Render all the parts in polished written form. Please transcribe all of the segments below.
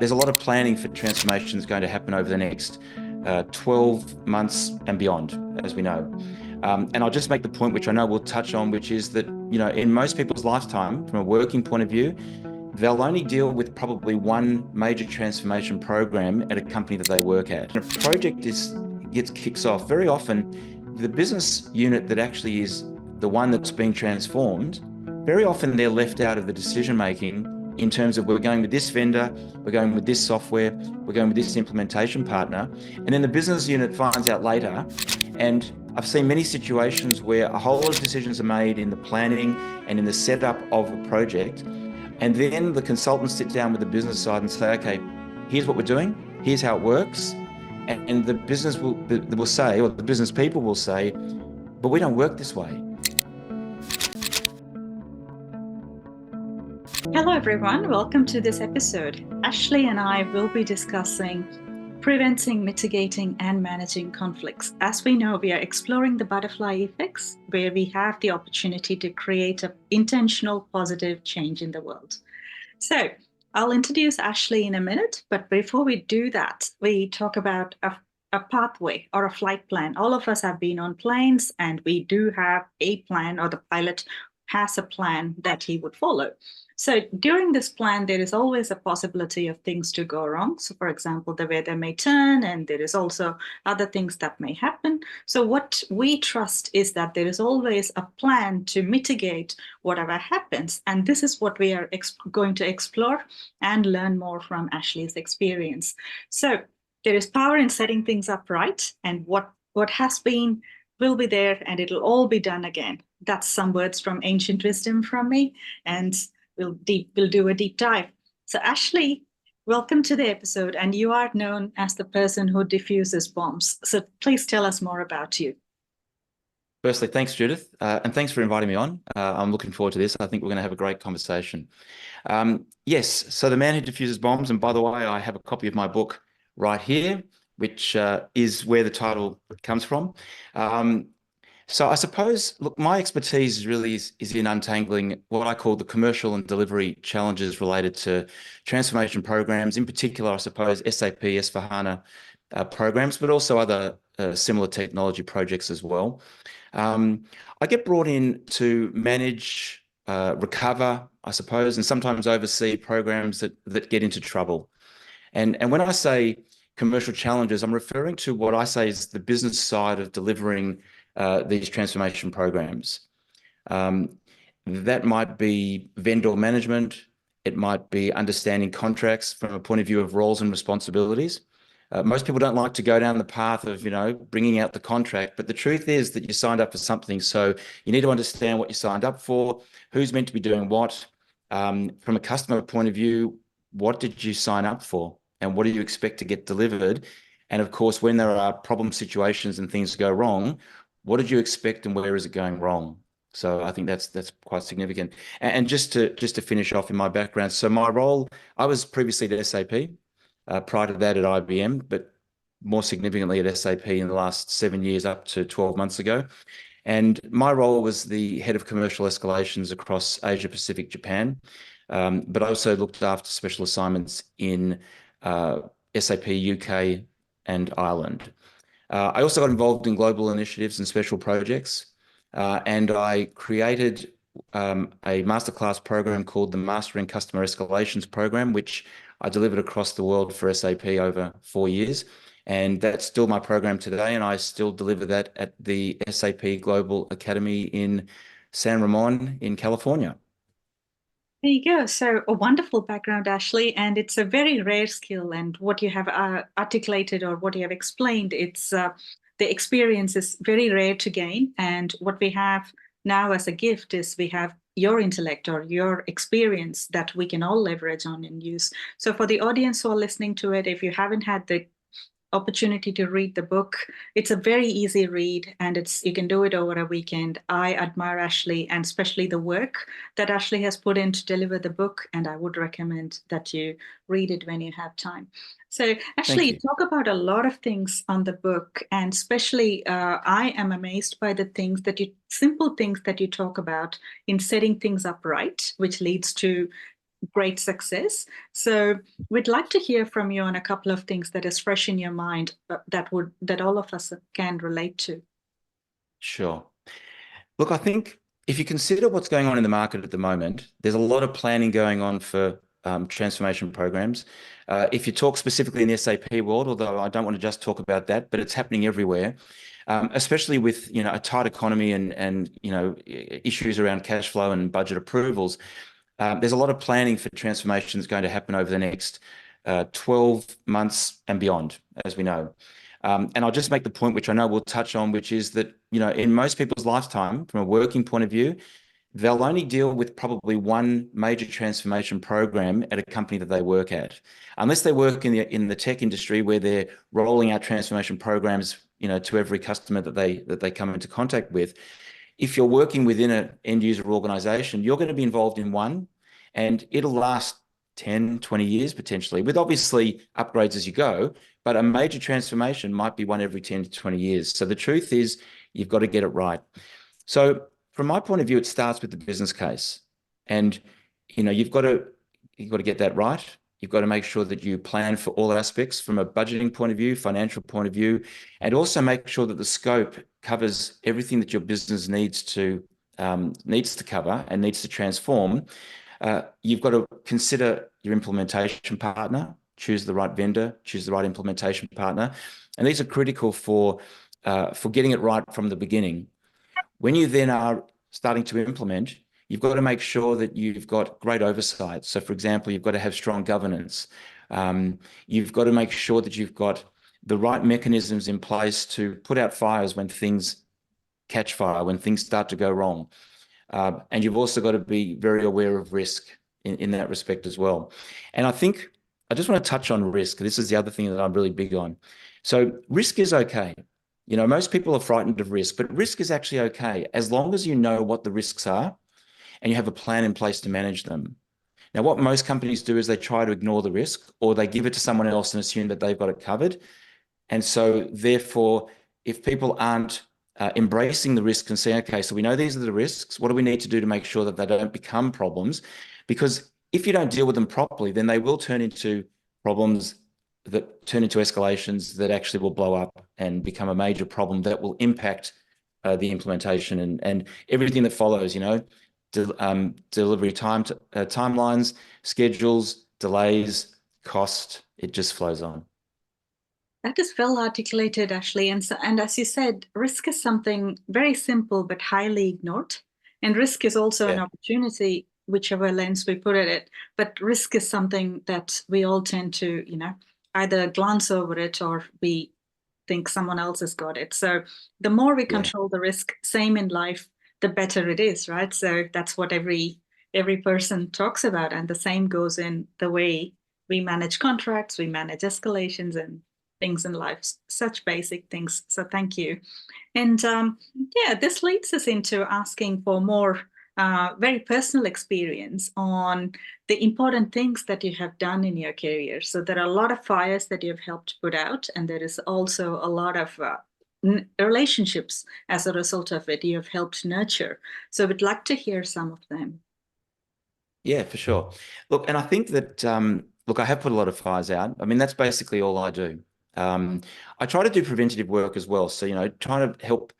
There's a lot of planning for transformations going to happen over the next 12 months and beyond, as we know. And I'll just make the point, which I know we'll touch on, which is that, in most people's lifetime, from a working point of view, they'll only deal with probably one major transformation program at a company that they work at. When a project kicks off, very often the business unit that actually is the one that's being transformed, very often they're left out of the decision making in terms of we're going with this vendor, we're going with this software, we're going with this implementation partner. And then the business unit finds out later. And I've seen many situations where a whole lot of decisions are made in the planning and in the setup of a project. And then the consultants sit down with the business side and say, okay, here's what we're doing, here's how it works. And the business will say, or the business people will say, but we don't work this way. Hello everyone, welcome to this episode. Ashley and I will be discussing preventing, mitigating and managing conflicts. As we know, we are exploring the butterfly effects, where we have the opportunity to create an intentional positive change in the world. So I'll introduce Ashley in a minute, but before we do that, we talk about a pathway or a flight plan. All of us have been on planes and we do have a plan, or the pilot has a plan that he would follow. So during this plan, there is always a possibility of things to go wrong. So for example, the weather may turn and there is also other things that may happen. So what we trust is that there is always a plan to mitigate whatever happens. And this is what we are going to explore and learn more from Ashley's experience. So there is power in setting things up right, and what has been will be there and it'll all be done again. That's some words from ancient wisdom from me, and we'll do a deep dive. So Ashley, welcome to the episode, and you are known as the person who diffuses bombs. So please tell us more about you. Firstly, thanks, Judith, and thanks for inviting me on. I'm looking forward to this. I think we're going to have a great conversation. Yes, so the man who diffuses bombs, and by the way, I have a copy of my book right here, which is where the title comes from. So I suppose, look, my expertise really is in untangling what I call the commercial and delivery challenges related to transformation programs, in particular, I suppose, SAP S/4HANA programs, but also other similar technology projects as well. I get brought in to manage, recover, I suppose, and sometimes oversee programs that get into trouble. And when I say commercial challenges, I'm referring to what I say is the business side of delivering these transformation programs. That might be vendor management. It might be understanding contracts from a point of view of roles and responsibilities. Most people don't like to go down the path of, bringing out the contract, but the truth is that you signed up for something. So you need to understand what you signed up for, who's meant to be doing what. From a customer point of view, what did you sign up for? And what do you expect to get delivered? And of course, when there are problem situations and things go wrong, what did you expect and where is it going wrong? So I think that's quite significant. And just to finish off in my background, so my role, I was previously at SAP, prior to that at IBM, but more significantly at SAP in the last 7 years up to 12 months ago. And my role was the head of commercial escalations across Asia Pacific, Japan, but I also looked after special assignments in SAP UK and Ireland. I also got involved in global initiatives and special projects, and I created a masterclass program called the Mastering Customer Escalations program, which I delivered across the world for SAP over 4 years. And that's still my program today, and I still deliver that at the SAP Global Academy in San Ramon in California. There you go. So a wonderful background, Ashley, and it's a very rare skill. And what you have articulated or what you have explained, it's the experience is very rare to gain. And what we have now as a gift is we have your intellect or your experience that we can all leverage on and use. So for the audience who are listening to it, if you haven't had the opportunity to read the book, it's a very easy read, and you can do it over a weekend. I admire Ashley and especially the work that Ashley has put in to deliver the book, and I would recommend that you read it when you have time. So Ashley, you talk about a lot of things on the book, and especially I am amazed by the simple things that you talk about in setting things up right, which leads to great success. So we'd like to hear from you on a couple of things that is fresh in your mind that all of us can relate to. Sure. Look, I think if you consider what's going on in the market at the moment, there's a lot of planning going on for transformation programs. If you talk specifically in the SAP world, although I don't want to just talk about that, but it's happening everywhere, especially with a tight economy and issues around cash flow and budget approvals. There's a lot of planning for transformation that's going to happen over the next 12 months and beyond, as we know. And I'll just make the point, which I know we'll touch on, which is that, in most people's lifetime, from a working point of view, they'll only deal with probably one major transformation program at a company that they work at, unless they work in the tech industry where they're rolling out transformation programs, to every customer that they come into contact with. If you're working within an end user organization, you're going to be involved in one, and it'll last 10, 20 years potentially, with obviously upgrades as you go, but a major transformation might be one every 10 to 20 years. So the truth is, you've got to get it right. So from my point of view, it starts with the business case, and you've got to get that right. You've got to make sure that you plan for all aspects from a budgeting point of view, financial point of view, and also make sure that the scope covers everything that your business needs to cover and needs to transform. You've got to consider your implementation partner, choose the right vendor, choose the right implementation partner, and these are critical for getting it right from the beginning. When you then are starting to implement, you've got to make sure that you've got great oversight. So, for example, you've got to have strong governance. You've got to make sure that you've got the right mechanisms in place to put out fires when things catch fire, when things start to go wrong. And you've also got to be very aware of risk in that respect as well. And I think I just want to touch on risk. This is the other thing that I'm really big on. So risk is okay. Most people are frightened of risk, but risk is actually okay as long as you know what the risks are and you have a plan in place to manage them. Now, what most companies do is they try to ignore the risk, or they give it to someone else and assume that they've got it covered. And so therefore, if people aren't embracing the risk and saying, okay, so we know these are the risks, what do we need to do to make sure that they don't become problems? Because if you don't deal with them properly, then they will turn into problems that turn into escalations that actually will blow up and become a major problem that will impact the implementation and everything that follows, delivery timelines, schedules, delays, cost, it just flows on. That is well articulated, Ashley. And as you said, risk is something very simple but highly ignored. And risk is also an opportunity, whichever lens we put at it. But risk is something that we all tend to, either glance over it or we think someone else has got it. So the more we control the risk, same in life, the better it is, right? So that's what every person talks about. And the same goes in the way we manage contracts, we manage escalations and things in life, such basic things. So thank you. And this leads us into asking for more very personal experience on the important things that you have done in your career. So there are a lot of fires that you've helped put out, and there is also a lot of relationships as a result of it you have helped nurture. So we'd like to hear some of them. Yeah, for sure. Look, and I think that, I have put a lot of fires out. I mean, that's basically all I do. I try to do preventative work as well. So, trying to help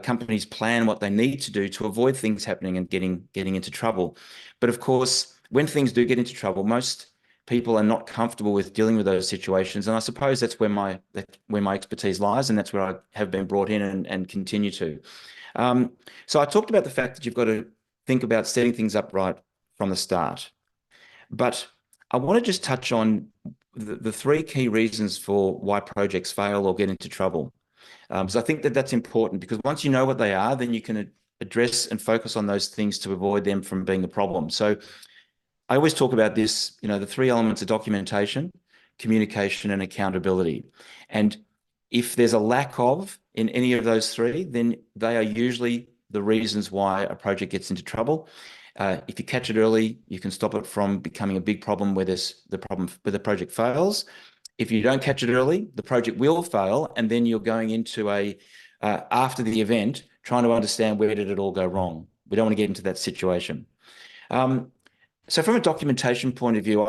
companies plan what they need to do to avoid things happening and getting into trouble. But of course, when things do get into trouble, most people are not comfortable with dealing with those situations. And I suppose that's where my expertise lies, and that's where I have been brought in and continue to. So I talked about the fact that you've got to think about setting things up right from the start. But I want to just touch on the three key reasons for why projects fail or get into trouble. So I think that that's important, because once you know what they are, then you can address and focus on those things to avoid them from being a problem. So I always talk about this, the three elements of documentation, communication, and accountability. And if there's a lack of in any of those three, then they are usually the reasons why a project gets into trouble. If you catch it early, you can stop it from becoming a big problem where the project fails. If you don't catch it early, the project will fail, and then you're going into after the event, trying to understand where did it all go wrong. We don't want to get into that situation. So from a documentation point of view,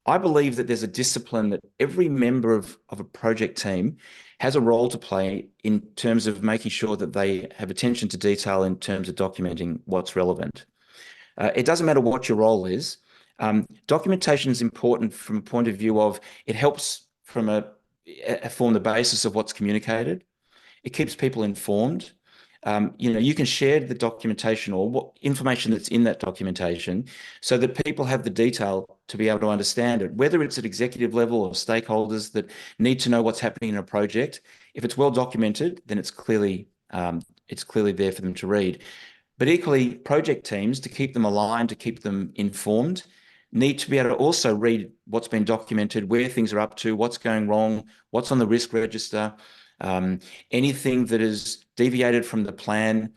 I believe that there's a discipline that every member of a project team has a role to play in terms of making sure that they have attention to detail in terms of documenting what's relevant. It doesn't matter what your role is. Documentation is important from a point of view of it helps form the basis of what's communicated. It keeps people informed. You can share the documentation or what information that's in that documentation so that people have the detail to be able to understand it, whether it's at executive level or stakeholders that need to know what's happening in a project. If it's well documented, then it's clearly there for them to read. But equally, project teams, to keep them aligned, to keep them informed, need to be able to also read what's been documented, where things are up to, what's going wrong, what's on the risk register, anything that is deviated from the plan,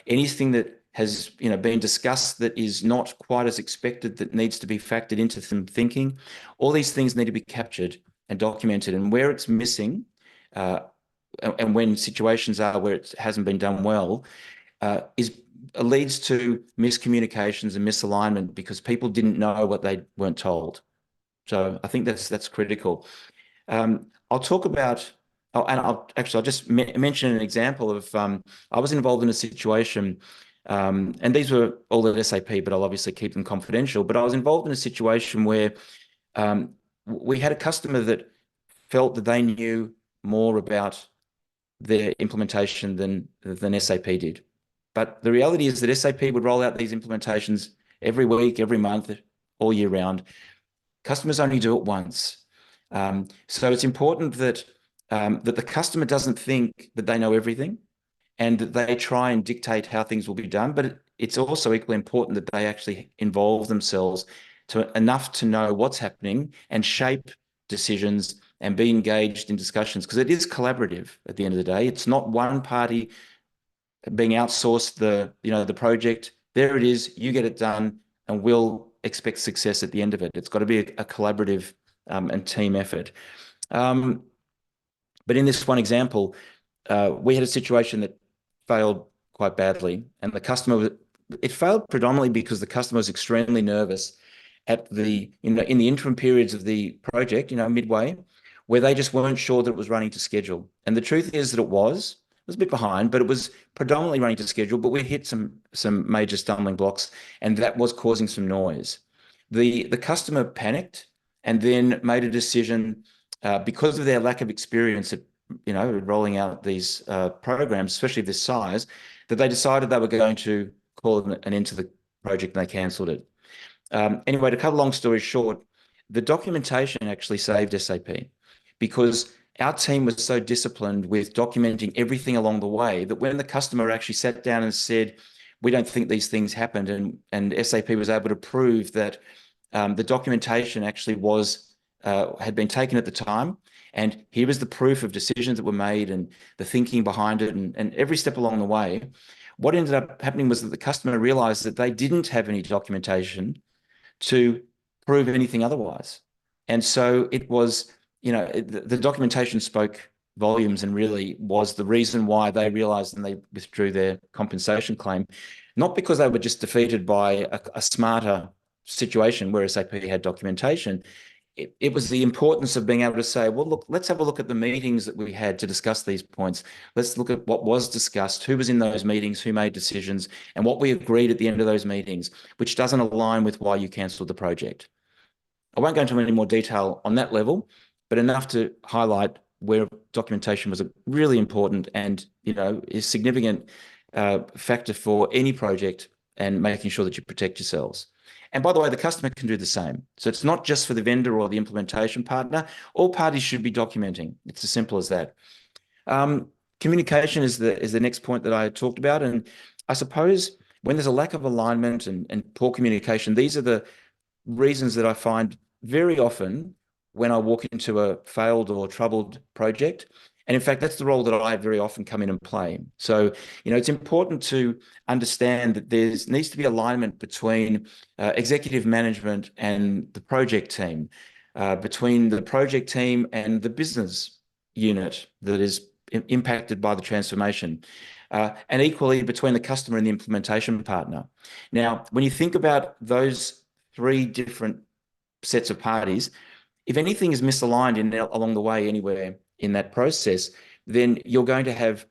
anything that has been discussed that is not quite as expected, that needs to be factored into some thinking. All these things need to be captured and documented, and where it's missing, and when situations are where it hasn't been done well, leads to miscommunications and misalignment because people didn't know what they weren't told. So I think that's critical. I'll talk about. Oh, and I'll just mention an example of I was involved in a situation, and these were all at SAP, but I'll obviously keep them confidential. But I was involved in a situation where we had a customer that felt that they knew more about their implementation than SAP did. But the reality is that SAP would roll out these implementations every week, every month, all year round. Customers only do it once. So it's important that the customer doesn't think that they know everything and that they try and dictate how things will be done. But it's also equally important that they actually involve themselves enough to know what's happening and shape decisions and be engaged in discussions, because it is collaborative at the end of the day. It's not one party being outsourced the project. There it is, you get it done, and we'll expect success at the end of it. It's got to be a collaborative and team effort. But in this one example, we had a situation that failed quite badly, and it failed predominantly because the customer was extremely nervous in the interim periods of the project, midway, where they just weren't sure that it was running to schedule. And the truth is that it was a bit behind, but it was predominantly running to schedule, but we hit some major stumbling blocks, and that was causing some noise. The customer panicked and then made a decision, because of their lack of experience at rolling out these programs, especially this size, that they decided they were going to call an end to the project, and they cancelled it. Anyway, to cut a long story short, the documentation actually saved SAP, because our team was so disciplined with documenting everything along the way that when the customer actually sat down and said, we don't think these things happened, and SAP was able to prove that the documentation actually had been taken at the time, and here was the proof of decisions that were made and the thinking behind it, and every step along the way. What ended up happening was that the customer realized that they didn't have any documentation to prove anything otherwise. And so it was, the documentation spoke volumes and really was the reason why they realized and they withdrew their compensation claim, not because they were just defeated by a smarter situation where SAP had documentation. It was the importance of being able to say, well, look, let's have a look at the meetings that we had to discuss these points. Let's look at what was discussed, who was in those meetings, who made decisions, and what we agreed at the end of those meetings, which doesn't align with why you cancelled the project. I won't go into any more detail on that level, but enough to highlight where documentation was a really important and, is significant factor for any project, and making sure that you protect yourselves. And by the way, the customer can do the same. So it's not just for the vendor or the implementation partner. All parties should be documenting. It's as simple as that. Communication is the next point that I talked about. And I suppose when there's a lack of alignment and poor communication, these are the reasons that I find very often when I walk into a failed or troubled project. And in fact, that's the role that I very often come in and play. So, it's important to understand that there needs to be alignment between executive management and the project team, between the project team and the business unit that is impacted by the transformation. And equally between the customer and the implementation partner. Now, when you think about those three different sets of parties, if anything is misaligned along the way anywhere in that process, then you're going to have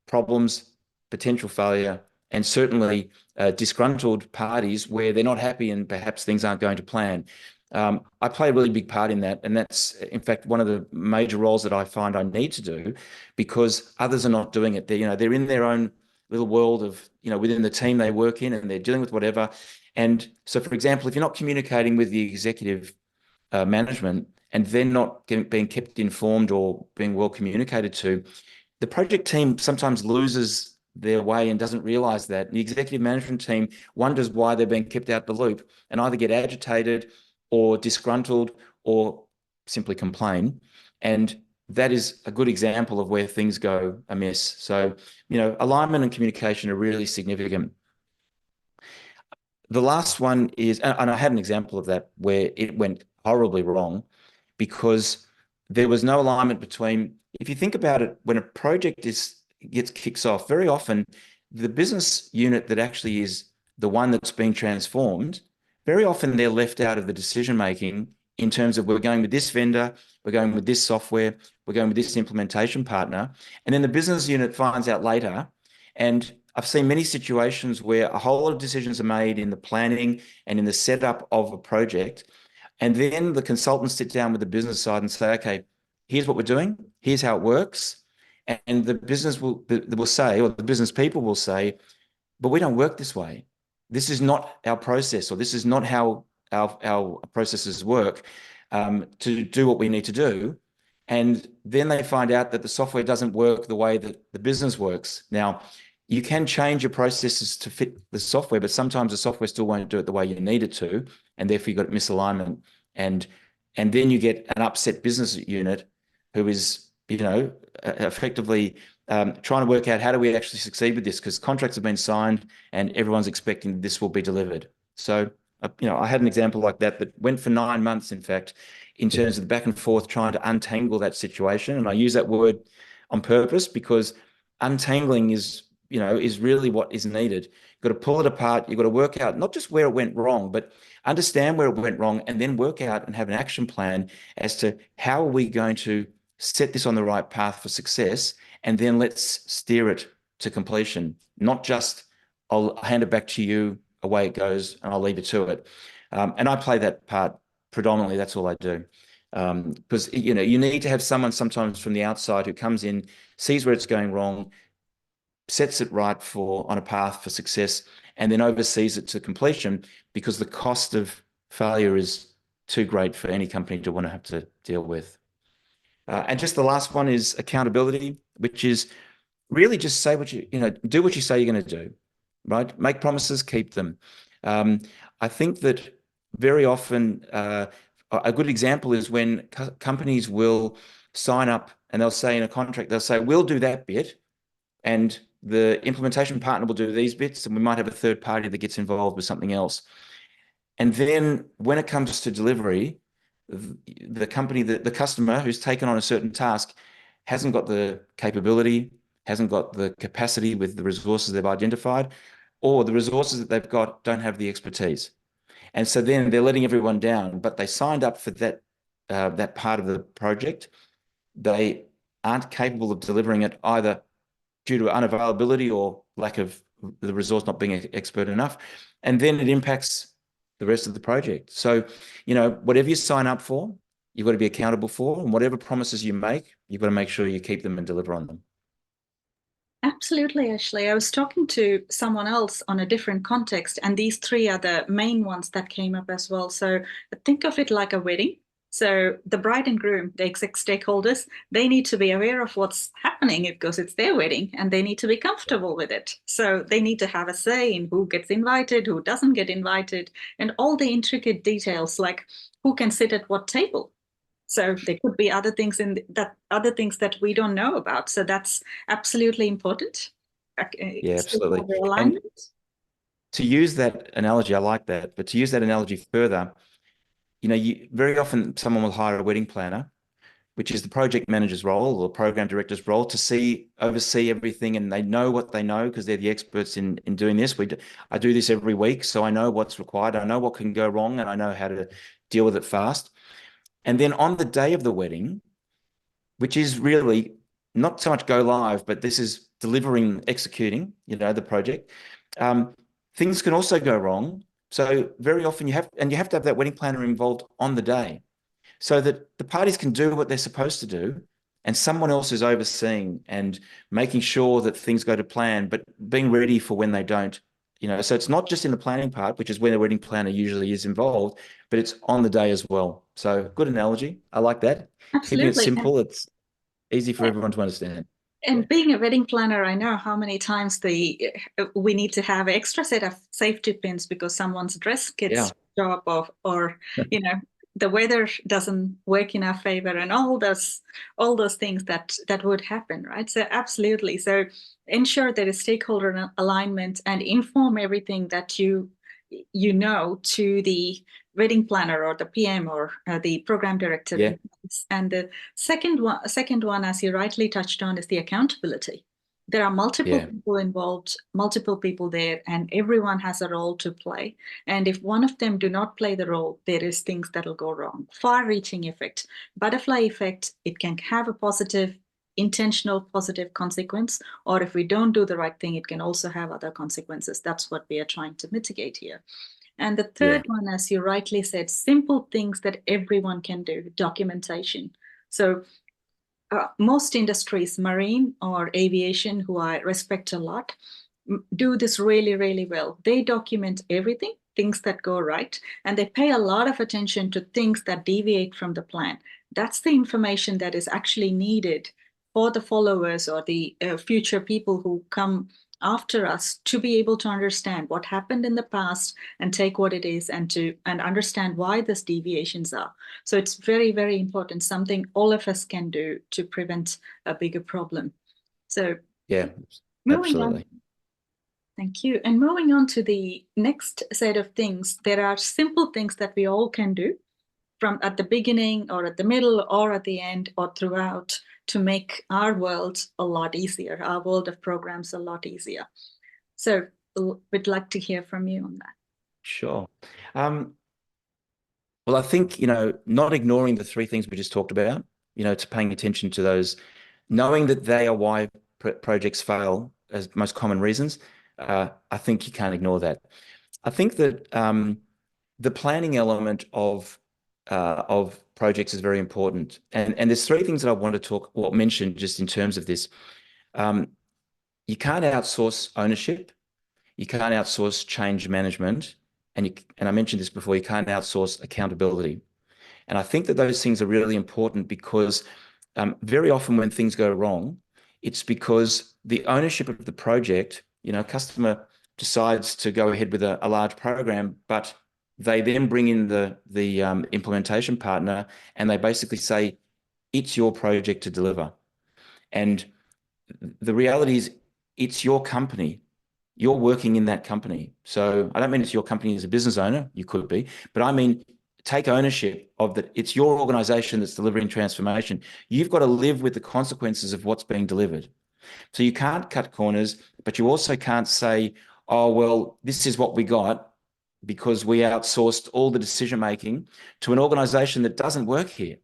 problems, potential failure, and certainly disgruntled parties where they're not happy and perhaps things aren't going to plan. I play a really big part in that, and that's in fact one of the major roles that I find I need to do, because others are not doing it. They're in their own little world of, within the team they work in, and they're dealing with whatever. And so, for example, if you're not communicating with the executive management and they're not being kept informed or being well communicated to, the project team sometimes loses their way and doesn't realize that. The executive management team wonders why they're being kept out the loop and either get agitated or disgruntled or simply complain. And that is a good example of where things go amiss. So, alignment and communication are really significant. The last one is, and I had an example of that where it went horribly wrong because there was no alignment between, if you think about it, when a project kicks off, very often the business unit that actually is the one that's being transformed, very often they're left out of the decision-making in terms of, we're going with this vendor, we're going with this software, we're going with this implementation partner. And then the business unit finds out later. And I've seen many situations where a whole lot of decisions are made in the planning and in the setup of a project. And then the consultants sit down with the business side and say, okay, here's what we're doing, here's how it works. And the business will say, or the business people will say, but we don't work this way. This is not our process, or this is not how our processes work to do what we need to do. And then they find out that the software doesn't work the way that the business works. Now, you can change your processes to fit the software, but sometimes the software still won't do it the way you need it to, and therefore you've got misalignment. And then you get an upset business unit who is, effectively trying to work out, how do we actually succeed with this? Because contracts have been signed and everyone's expecting this will be delivered. So, I had an example like that went for 9 months, in fact, in terms of the back and forth trying to untangle that situation. And I use that word on purpose because untangling is really what is needed. You've got to pull it apart. You've got to work out not just where it went wrong, but understand where it went wrong, and then work out and have an action plan as to how are we going to set this on the right path for success, and then let's steer it to completion. Not just, I'll hand it back to you, away it goes, and I'll leave it to it. And I play that part predominantly. That's all I do. Because, you need to have someone sometimes from the outside who comes in, sees where it's going wrong, sets it right on a path for success, and then oversees it to completion, because the cost of failure is too great for any company to want to have to deal with. And just the last one is accountability, which is really just say do what you say you're going to do, right? Make promises, keep them. I think that very often a good example is when companies will sign up and they'll say in a contract, they'll say, we'll do that bit, and the implementation partner will do these bits, and we might have a third party that gets involved with something else. And then when it comes to delivery, the company, the customer who's taken on a certain task hasn't got the capability, hasn't got the capacity with the resources they've identified, or the resources that they've got don't have the expertise. And so then they're letting everyone down, but they signed up for that part of the project. They aren't capable of delivering it, either due to unavailability or lack of the resource not being expert enough. And then it impacts the rest of the project. So, whatever you sign up for, you've got to be accountable for, and whatever promises you make, you've got to make sure you keep them and deliver on them. Absolutely, Ashley. I was talking to someone else on a different context, and these three are the main ones that came up as well. So think of it like a wedding. So the bride and groom, the exec stakeholders, they need to be aware of what's happening because it's their wedding, and they need to be comfortable with it. So they need to have a say in who gets invited, who doesn't get invited, and all the intricate details like who can sit at what table. So there could be other things that we don't know about. So that's absolutely important. Yeah, absolutely. And to use that analogy, I like that, but to use that analogy further, very often someone will hire a wedding planner, which is the project manager's role or program director's role, to oversee everything, and they know what they know because they're the experts in doing this. I do this every week, so I know what's required. I know what can go wrong, and I know how to deal with it fast. And then on the day of the wedding, which is really not so much go live, but this is delivering, executing, the project. Things can also go wrong. So very often you have to have that wedding planner involved on the day so that the parties can do what they're supposed to do, and someone else is overseeing and making sure that things go to plan, but being ready for when they don't. So it's not just in the planning part, which is where the wedding planner usually is involved, but it's on the day as well. So good analogy. I like that. Keeping it Absolutely. simple, it's easy for everyone to understand. And being a wedding planner, I know how many times we need to have an extra set of safety pins because someone's dress gets dropped off, or the weather doesn't work in our favor, and all those things that would happen, right? So absolutely. So ensure there is stakeholder alignment and inform everything that you to the wedding planner or the PM or the program director. Yeah. And the second one, as you rightly touched on, is the accountability. There are multiple people involved, multiple people there, and everyone has a role to play. And if one of them do not play the role, there is things that will go wrong. Far-reaching effect, butterfly effect. It can have a positive, intentional positive consequence, or if we don't do the right thing, it can also have other consequences. That's what we are trying to mitigate here. And the third one, as you rightly said, simple things that everyone can do, documentation. So most industries, marine or aviation, who I respect a lot, do this really, really well. They document everything, things that go right, and they pay a lot of attention to things that deviate from the plan. That's the information that is actually needed for the followers or the future people who come after us to be able to understand what happened in the past and take what it is and understand why these deviations are. So it's very, very important, something all of us can do to prevent a bigger problem. So moving absolutely. on. Thank you. And moving on to the next set of things, there are simple things that we all can do from at the beginning or at the middle or at the end or throughout to make our world a lot easier, our world of programs a lot easier. So we'd like to hear from you on that. Sure. Well, I think, not ignoring the three things we just talked about, to paying attention to those, knowing that they are why projects fail as most common reasons. I think you can't ignore that. I think that the planning element of projects is very important. And there's three things that I want to mention just in terms of this. You can't outsource ownership. You can't outsource change management. And I mentioned this before, you can't outsource accountability. And I think that those things are really important because very often when things go wrong, it's because the ownership of the project, customer decides to go ahead with a large program, but they then bring in the implementation partner and they basically say, it's your project to deliver. And the reality is it's your company. You're working in that company. So I don't mean it's your company as a business owner, you could be, but I mean, take ownership of that. It's your organization that's delivering transformation. You've got to live with the consequences of what's being delivered. So you can't cut corners, but you also can't say, oh, well, this is what we got because we outsourced all the decision-making to an organization that doesn't work here.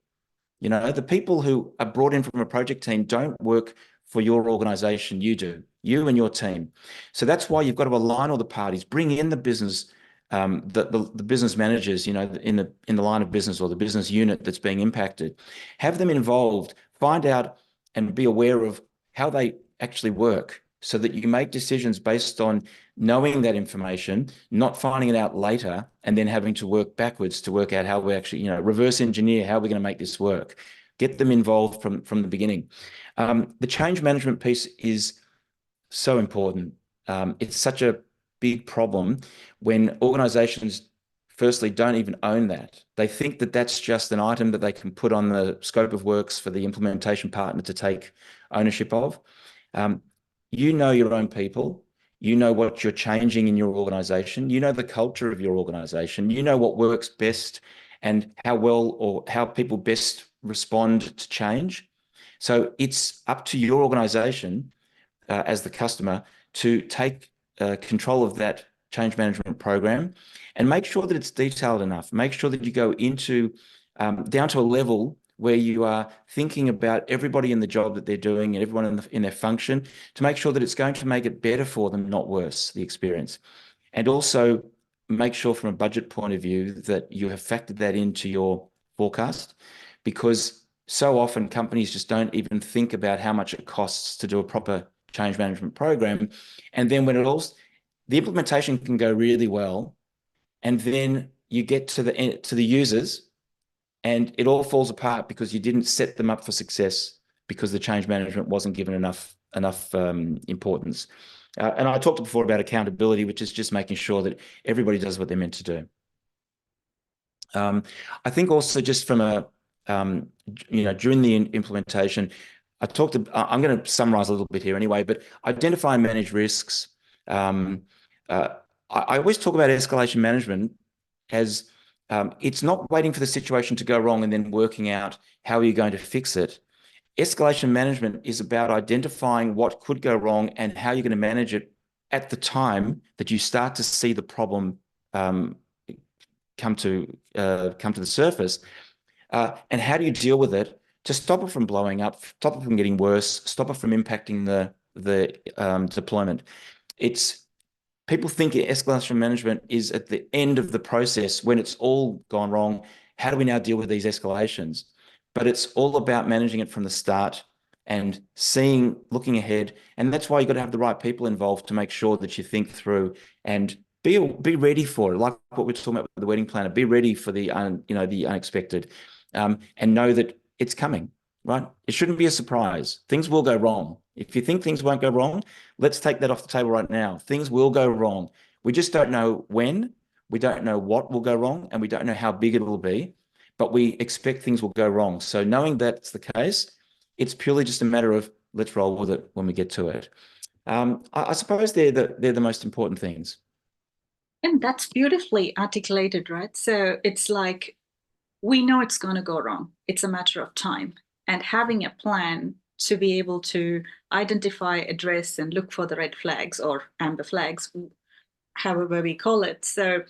The people who are brought in from a project team don't work for your organization. You do, you and your team. So that's why you've got to align all the parties, bring in the business, the business managers, in the line of business or the business unit that's being impacted, have them involved, find out and be aware of how they actually work so that you make decisions based on knowing that information, not finding it out later, and then having to work backwards to work out how we actually, reverse engineer how we're going to make this work. Get them involved from the beginning. The change management piece is so important. It's such a big problem when organizations firstly don't even own that. They think that that's just an item that they can put on the scope of works for the implementation partner to take ownership of. You know your own people. You know what you're changing in your organization. You know the culture of your organization. You know what works best and how well or how people best respond to change. So it's up to your organization as the customer to take control of that change management program and make sure that it's detailed enough. Make sure that you go into down to a level where you are thinking about everybody in the job that they're doing and everyone in their function to make sure that it's going to make it better for them, not worse, the experience. And also make sure from a budget point of view that you have factored that into your forecast, because so often companies just don't even think about how much it costs to do a proper change management program. And then when the implementation can go really well, and then you get to the users and it all falls apart because you didn't set them up for success because the change management wasn't given enough importance. And I talked before about accountability, which is just making sure that everybody does what they're meant to do. I think also just from during the implementation, I'm going to summarize a little bit here anyway, but identify and manage risks. I always talk about escalation management as it's not waiting for the situation to go wrong and then working out how are you going to fix it. Escalation management is about identifying what could go wrong and how you're going to manage it at the time that you start to see the problem come to the surface, and how do you deal with it to stop it from blowing up, stop it from getting worse, stop it from impacting the deployment. People think escalation management is at the end of the process when it's all gone wrong. How do we now deal with these escalations? But it's all about managing it from the start and looking ahead. And that's why you've got to have the right people involved to make sure that you think through and be ready for it. Like what we're talking about with the wedding planner, be ready for the unexpected, and know that it's coming, right? It shouldn't be a surprise. Things will go wrong. If you think things won't go wrong, let's take that off the table right now. Things will go wrong. We just don't know when, we don't know what will go wrong, and we don't know how big it will be, but we expect things will go wrong. So knowing that's the case, it's purely just a matter of let's roll with it when we get to it. I suppose they're the most important things. And that's beautifully articulated, right? So it's like, we know it's going to go wrong. It's a matter of time. And having a plan to be able to identify, address, and look for the red flags or amber flags, however we call it. So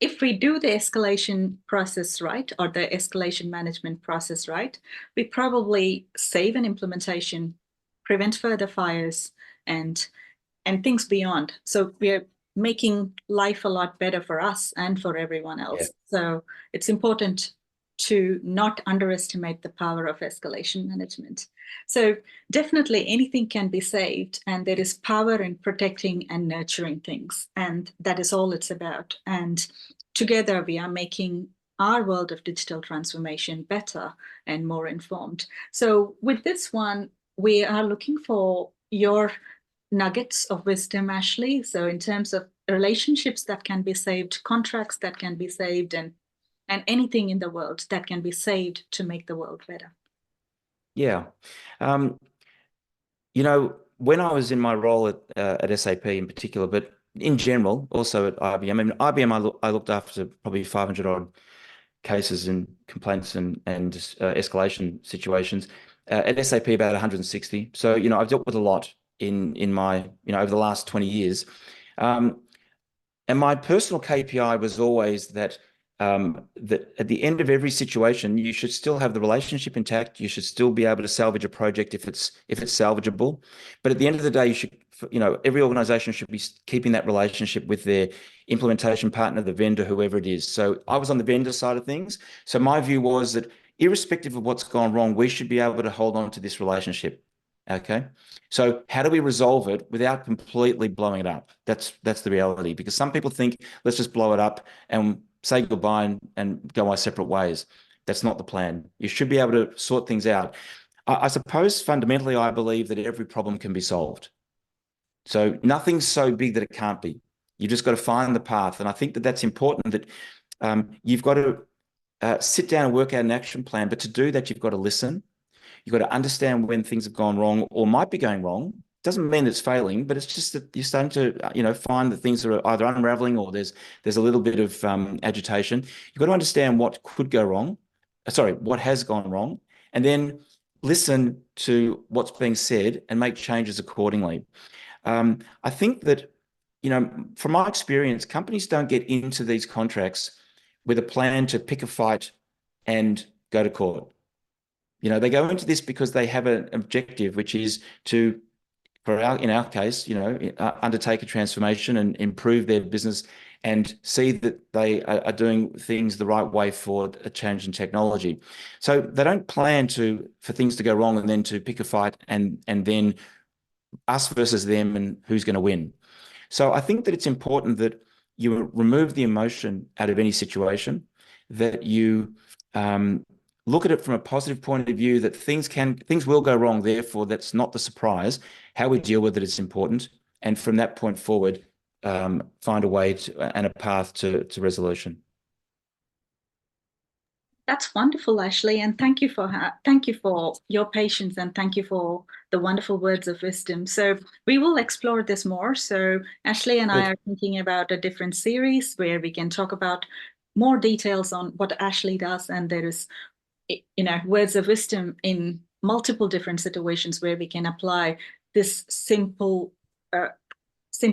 if we do the escalation process right, or the escalation management process right, we probably save an implementation, prevent further fires, and things beyond. So we're making life a lot better for us and for everyone else. Yeah. So it's important to not underestimate the power of escalation management. So definitely anything can be saved, and there is power in protecting and nurturing things, and that is all it's about. And together we are making our world of digital transformation better and more informed. So with this one, we are looking for your nuggets of wisdom, Ashley. So in terms of relationships that can be saved, contracts that can be saved, and anything in the world that can be saved to make the world better. Yeah. When I was in my role at SAP in particular, but in general, also at IBM, I mean, IBM, I looked after probably 500 odd cases and complaints and escalation situations. At SAP, about 160. So, I've dealt with a lot in my, over the last 20 years. And my personal KPI was always that at the end of every situation, you should still have the relationship intact. You should still be able to salvage a project if it's salvageable. But at the end of the day, you should, every organization should be keeping that relationship with their implementation partner, the vendor, whoever it is. So I was on the vendor side of things. So my view was that irrespective of what's gone wrong, we should be able to hold on to this relationship. Okay. So how do we resolve it without completely blowing it up? That's the reality, because some people think let's just blow it up and say goodbye and go our separate ways. That's not the plan. You should be able to sort things out. I suppose fundamentally, I believe that every problem can be solved. So nothing's so big that it can't be. You just got to find the path. And I think that that's important, that you've got to sit down and work out an action plan. But to do that, you've got to listen. You've got to understand when things have gone wrong or might be going wrong. Doesn't mean it's failing, but it's just that you're starting to, find that things are either unraveling or there's a little bit of agitation. You've got to understand what could go wrong. Sorry, what has gone wrong, and then listen to what's being said and make changes accordingly. I think that, from my experience, companies don't get into these contracts with a plan to pick a fight and go to court. They go into this because they have an objective, which is to, in our case, undertake a transformation and improve their business and see that they are doing things the right way for a change in technology. So they don't plan for things to go wrong and then to pick a fight and then us versus them and who's going to win. So I think that it's important that you remove the emotion out of any situation, that you look at it from a positive point of view, that things will go wrong. Therefore, that's not the surprise. How we deal with it is important. And from that point forward, find a way and a path to resolution. That's wonderful, Ashley, and thank you for your patience, and thank you for the wonderful words of wisdom. So we will explore this more. So Ashley and I are thinking about a different series where we can talk about more details on what Ashley does, and there is, words of wisdom in multiple different situations where we can apply this simple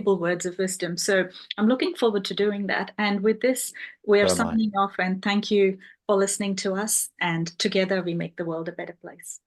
words of wisdom. So I'm looking forward to doing that. And with this, we're signing off, and thank you for listening to us. And together we make the world a better place.